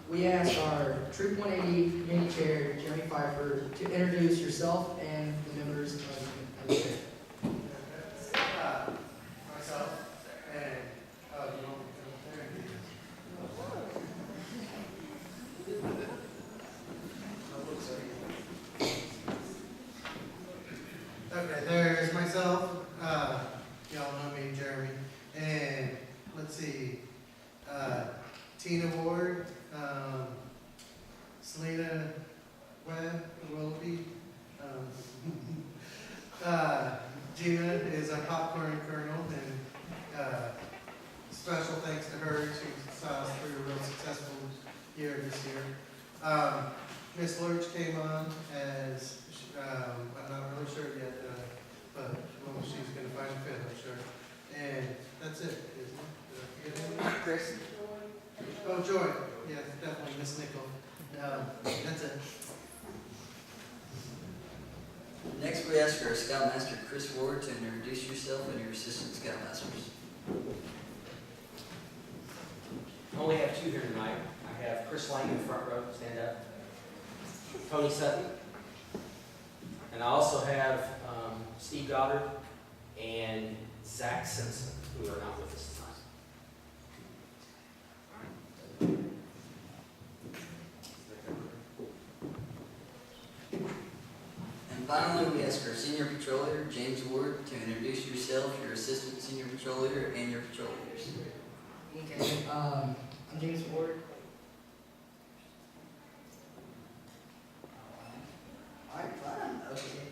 we ask our Troop 180 Community Chair, Jeremy Pfeiffer, to introduce yourself and the members of the chair. Myself, and you want me to come up there and okay, there's myself. Y'all know me, Jeremy. And let's see, Tina Ward, Selena Webb, Willoughby. Gina is a popcorn kernel, and special thanks to her. She saw us through a real successful year this year. Miss Lurch came on as, I'm not really sure yet, but well, she's going to find a fit, I'm sure. And that's it, isn't it? Did I forget anyone? Chris. Oh, Joy. Yeah, definitely Miss Nickel. That's it. Next, we ask our Scoutmaster Chris Ward to introduce yourself and your assistant Scoutmasters. I only have two here tonight. I have Chris Lang in the front row, stand up. Tony Sutton. And I also have Steve Goddard and Zach Simpson, who are not with us tonight. And finally, we ask our Senior Patrol Leader, James Ward, to introduce yourself, your assistant Senior Patrol Leader, and your patrol leaders. Okay, I'm James Ward. Alright, fine. Okay.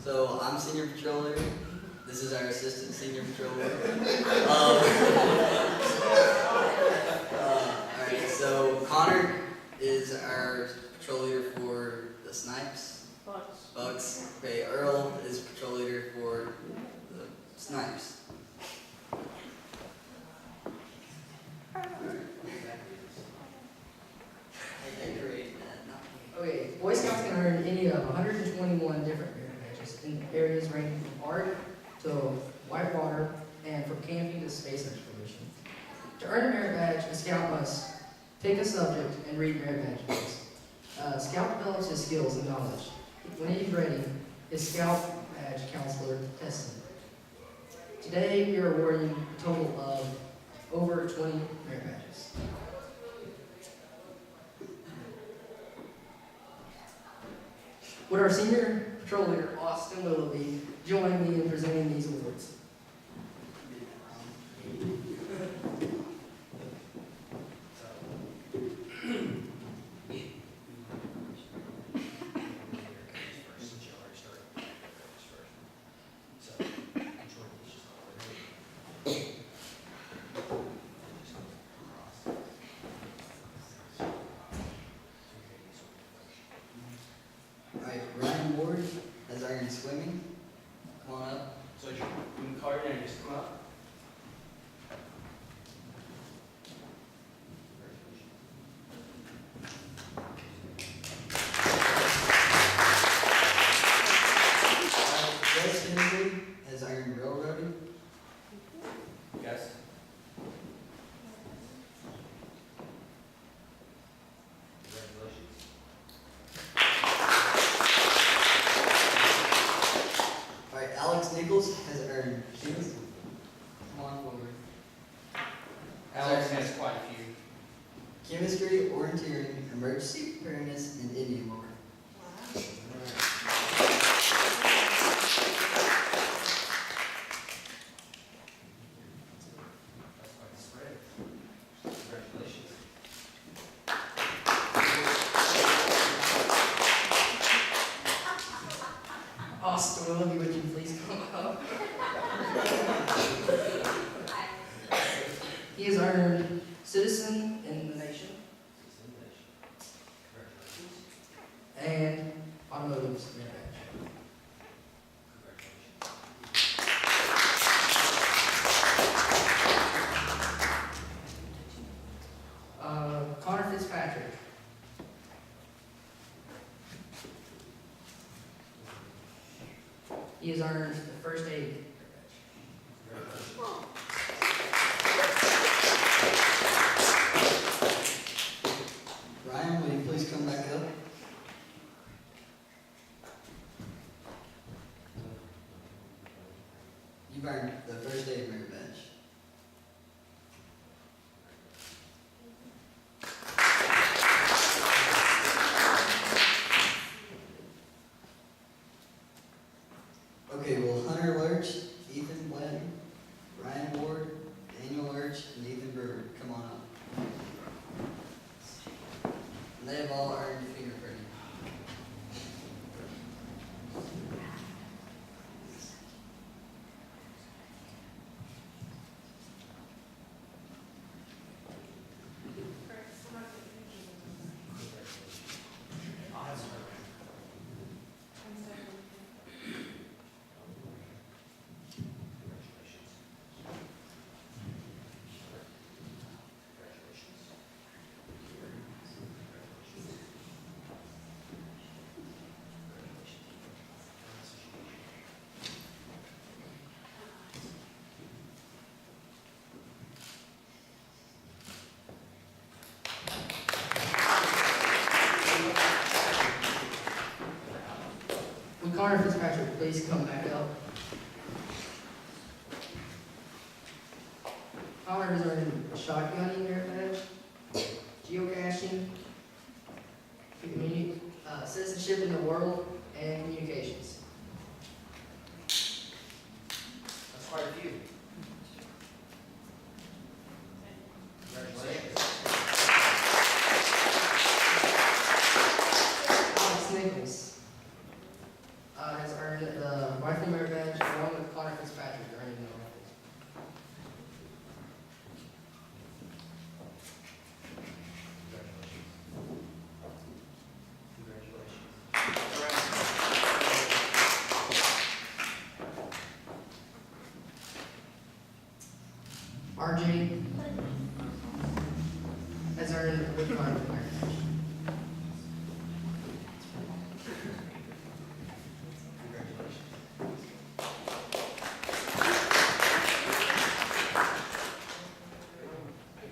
So, I'm Senior Patrol Leader. This is our assistant Senior Patrol Leader. Alright, so Connor is our patrol leader for the Snipes. Bucks. Okay, Earl is patrol leader for the Snipes. Okay, Boy Scouts can earn any of 121 different merit badges in areas ranging from art to whitewater and from camping to space exploration. To earn a merit badge, a scout must pick a subject and read merit badge books. Scout develops his skills and knowledge. When he's ready, his scout badge counselor tests him. Today, we are awarding a total of over 20 merit badges. Would our senior patrol leader, Austin Willoughby, join me in presenting these awards? Alright, Ryan Ward has iron swimming. Come on up. So you can call your name, just come up. Wes Henry has iron railroading. Yes. Congratulations. Alright, Alex Nichols has earned shoes. Come on forward. Alex has quite a few. Chemistry, orienteering, emergency preparedness, and Indian lore. That's quite a spread. Congratulations. Austin Willoughby, would you please come up? He has earned Citizen in the Nation and Automotive Merit Badge. Connor Fitzpatrick. He has earned the First Aid Merit Badge. You've earned the first aid merit badge. Okay, well, Hunter Lurch, Ethan Bladden, Ryan Ward, Daniel Lurch, and Ethan Brewer, come on up. And they have all earned fingerprinting. Would Connor Fitzpatrick please come back up? Connor has earned a shotgunning merit badge, geocaching, community, citizenship in the world, and communications. That's quite a few. Congratulations. Alex Nichols has earned the rifle merit badge along with Connor Fitzpatrick earning the rifle. RJ has earned the Wood Connor merit badge.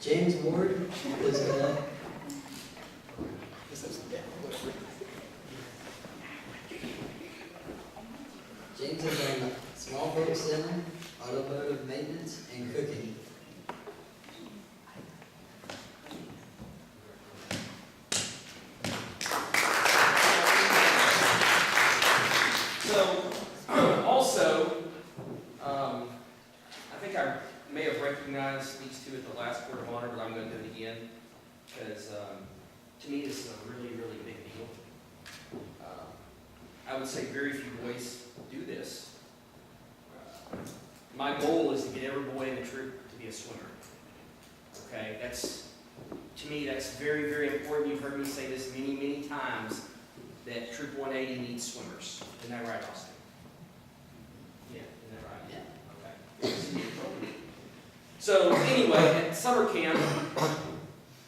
James Ward, please come up. James has earned small boat center, automotive maintenance, and cooking. So, also, I think I may have recognized these two at the last Court of Honor, but I'm going to do it again, because to me, this is a really, really big deal. I would say very few boys do this. My goal is to get every boy in the troop to be a swimmer. Okay, to me, that's very, very important. You've heard me say this many, many times, that Troop 180 needs swimmers. Isn't that right, Austin? Yeah, isn't that right? Yeah. Okay. So anyway, at summer camp,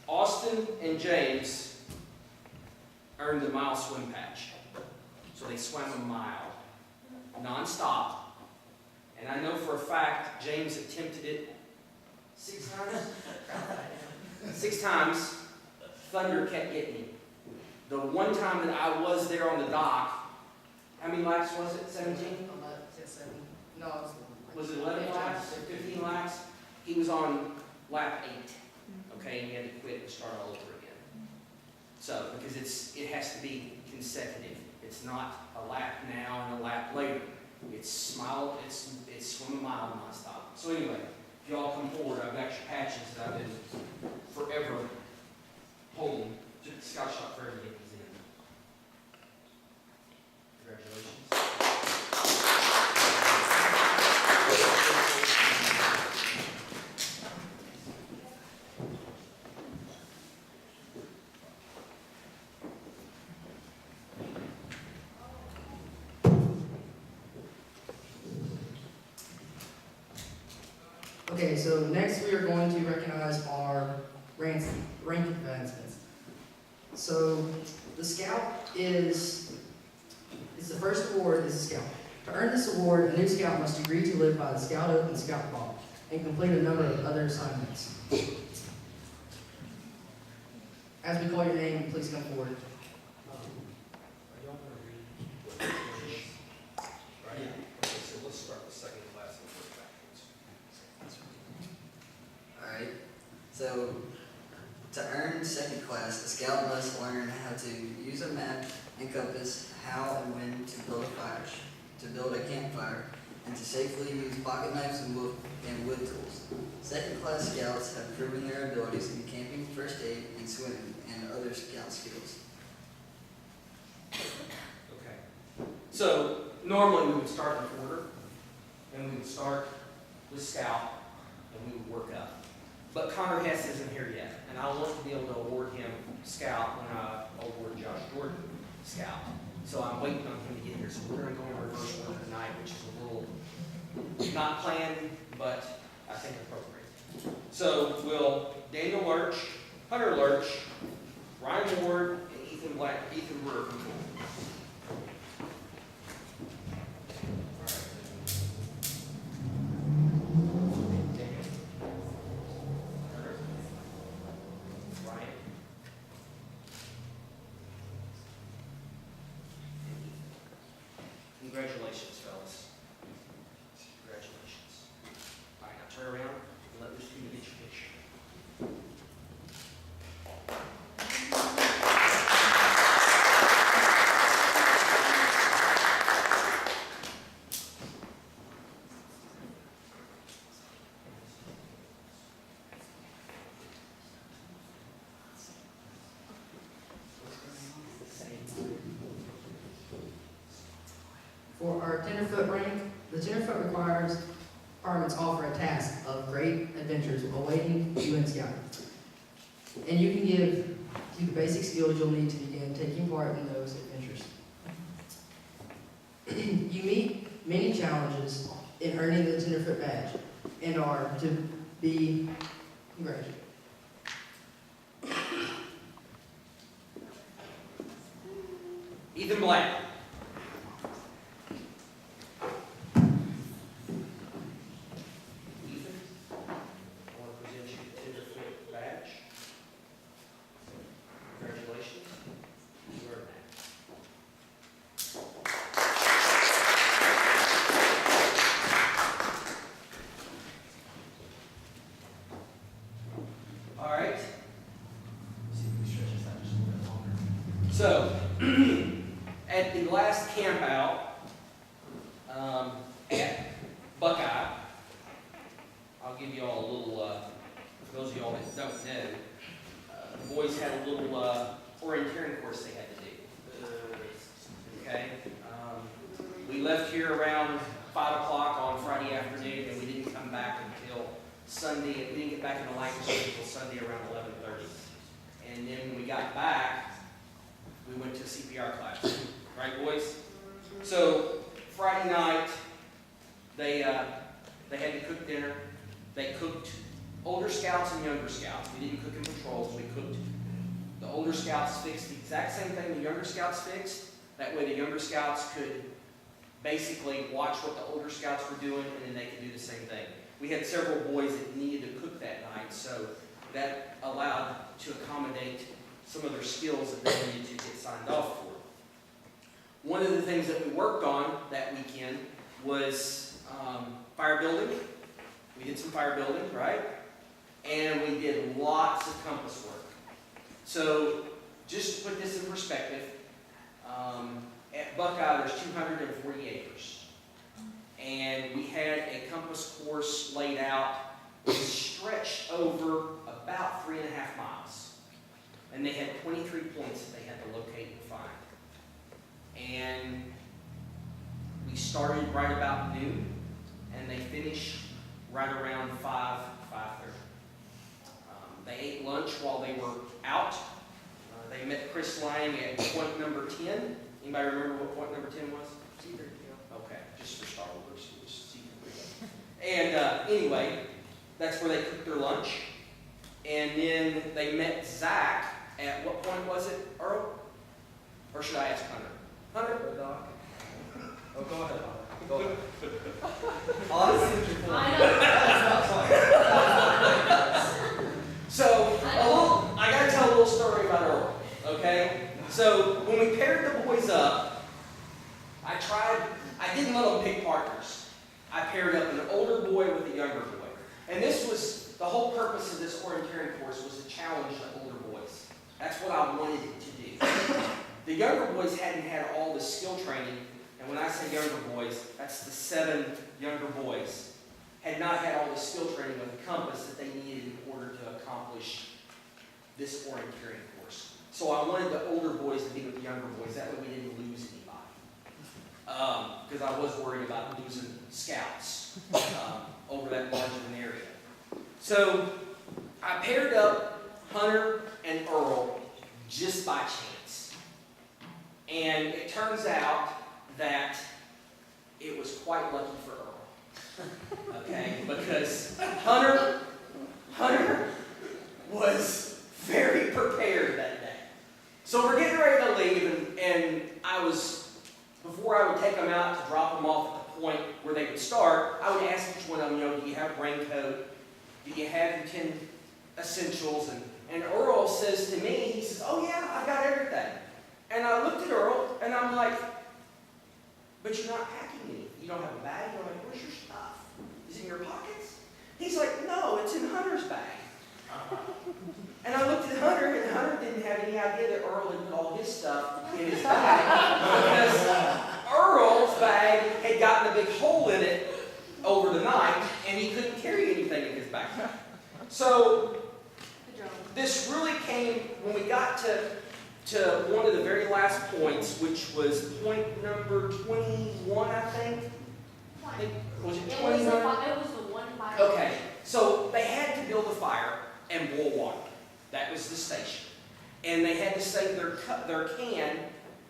Austin and James earned the mile swim patch. So they swam a mile, nonstop. And I know for a fact James attempted it 6 times. 6 times, thunder kept getting him. The one time that I was there on the dock, how many laps was it? 17? No, it Was it 11 laps or 15 laps? He was on lap 8. Okay, and he had to quit and start all over again. So, because it has to be consecutive. It's not a lap now and a lap later. It's swim a mile nonstop. So anyway, if y'all come forward, I've got your patches that I've been forever holding. Took the Scotch shot fair to get these in. Congratulations. Okay, so next we are going to recognize our rank advancements. So the Scout is the first award is a Scout. To earn this award, a new Scout must agree to live by the Scout Oath and Scout Law and complete a number of other assignments. As we call your name, please come forward. Are y'all going to read what it is? Right? Okay, so let's start the second class and first So, to earn second class, a scout must learn how to use a map and compass, how and when to build a campfire, and to safely use pocket knives and wood tools. Second class scouts have proven their abilities in camping, first aid, and swimming, and other scout skills. Okay. So normally we would start in order, and we would start with Scout, and we would work up. But Connor Hess isn't here yet, and I want to be able to award him Scout when I award Josh Jordan Scout. So I'm waiting on him to get here. So we're going to go in reverse order tonight, which is a little not planned, but I think appropriate. So will Daniel Lurch, Hunter Lurch, Ryan Ward, and Ethan Brewer come forward. Congratulations, fellas. Congratulations. All right, now turn around and let this student get your picture. For our tenderfoot rank, the tenderfoot requirements offer a task of great adventures awaiting you in Scout. And you can give you the basic skills you'll need to begin taking part in those adventures. You meet many challenges in earning the tenderfoot badge and are to be congratulated. Ethan Blank. Ethan, I want to present you the tenderfoot badge. Congratulations. You earned that. All right. Let's see if we stretch this out just a little bit longer. So, at the last camp out at Buckeye, I'll give you all a little, for those of y'all that don't know, the boys had a little orienteering course they had to do. Okay? We left here around 5 o'clock on Friday afternoon, and we didn't come back until Sunday. We didn't get back in the language until Sunday around 11:30. And then when we got back, we went to CPR class. Right, boys? So Friday night, they had to cook dinner. They cooked older scouts and younger scouts. We didn't cook in patrols. We cooked. The older scouts fixed the exact same thing the younger scouts fixed. That way the younger scouts could basically watch what the older scouts were doing, and then they could do the same thing. We had several boys that needed to cook that night, so that allowed to accommodate some of their skills that they needed to get signed off for. One of the things that we worked on that weekend was fire building. We did some fire building, right? And we did lots of compass work. So just to put this in perspective, at Buckeye there's 240 acres. And we had a compass course laid out that stretched over about 3.5 miles. And they had 23 points that they had to locate and find. And we started right about noon, and they finished right around 5:30. They ate lunch while they were out. They met Chris Lang at point number 10. Anybody remember what point number 10 was? Okay, just for Star Wars. And anyway, that's where they cooked their lunch. And then they met Zach at what point was it, Earl? Or should I ask Hunter? Hunter? Oh, go ahead, Hunter. Go ahead. Honestly, I know. So, I got to tell a little story about Earl, okay? So, when we paired the boys up, I didn't let them pick partners. I paired up an older boy with a younger boy. And this was the whole purpose of this orienteering course was to challenge the older boys. That's what I wanted it to do. The younger boys hadn't had all the skill training, and when I say younger boys, that's the 7 younger boys, had not had all the skill training with the compass that they needed in order to accomplish this orienteering course. So I wanted the older boys to be with the younger boys, that way we didn't lose anybody. Because I was worried about losing scouts over that large of an area. So I paired up Hunter and Earl just by chance. And it turns out that it was quite lucky for Earl. Okay? Because Hunter was very prepared that day. So we're getting ready to leave, and before I would take them out to drop them off at the point where they would start, I would ask each one of them, do you have a raincoat? Do you have your 10 essentials? And Earl says to me, he says, oh yeah, I've got everything. And I looked at Earl, and I'm like, but you're not packing anything. You don't have a bag? I'm like, where's your stuff? Is it in your pockets? He's like, no, it's in Hunter's bag. And I looked at Hunter, and Hunter didn't have any idea that Earl had put all his stuff in his bag. Because Earl's bag had gotten a big hole in it over the night, and he couldn't carry anything in his bag. So this really came when we got to one of the very last points, which was point number 21, I think. Was it 21? It was the one fire. Okay, so they had to build a fire and boil water. That was the station. And they had to save their can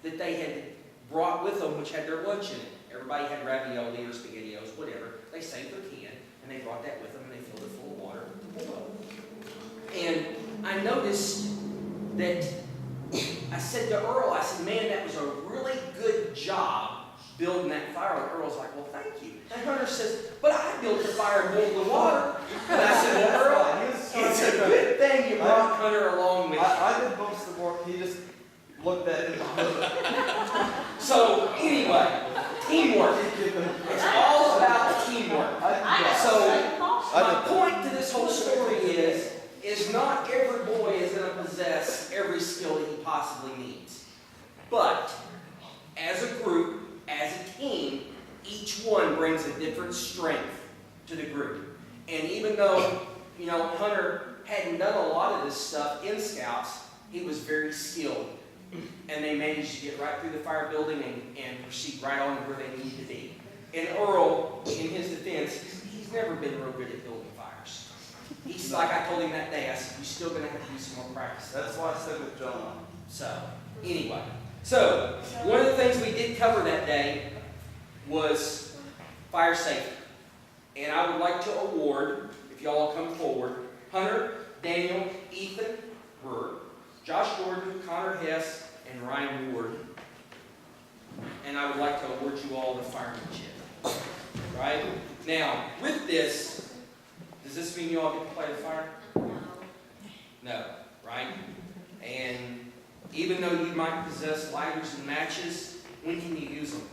that they had brought with them, which had their lunch in it. Everybody had ravioli or SpaghettiOs, whatever. They saved their can, and they brought that with them, and they filled it full of water to boil. And I noticed that I said to Earl, I said, man, that was a really good job building that fire. And Earl's like, well, thank you. And Hunter says, but I built the fire and boiled the water. And I said, well, Earl, it's a good thing you brought Hunter along with you. I did most of the work. He just looked at it. So, anyway, teamwork. It's all about teamwork. So, my point to this whole story is not every boy is going to possess every skill that he possibly needs. But, as a group, as a team, each one brings a different strength to the group. And even though, Hunter hadn't done a lot of this stuff in Scouts, he was very skilled. And they managed to get right through the fire building and proceed right on to where they needed to be. And Earl, in his defense, he's never been real good at building fires. He's like I told him that day, I said, you're still going to have to do some more practice. That's why I said with John. So, anyway. So, one of the things we did cover that day was fire safety. And I would like to award, if y'all come forward, Hunter, Daniel, Ethan, Brewer, Josh Gordon, Connor Hess, and Ryan Ward. And I would like to award you all the firemanship. Right? Now, with this, does this mean you all get to play the fire? No. Right? And even though you might possess lighters and matches, when can you use them?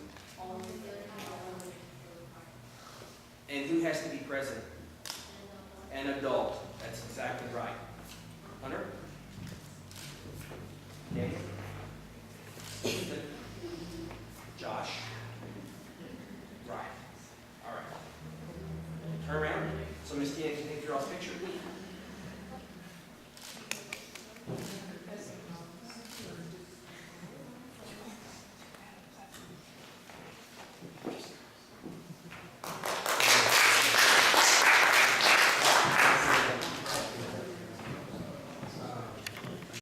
And who has to be present? An adult. That's exactly right. Hunter? Daniel?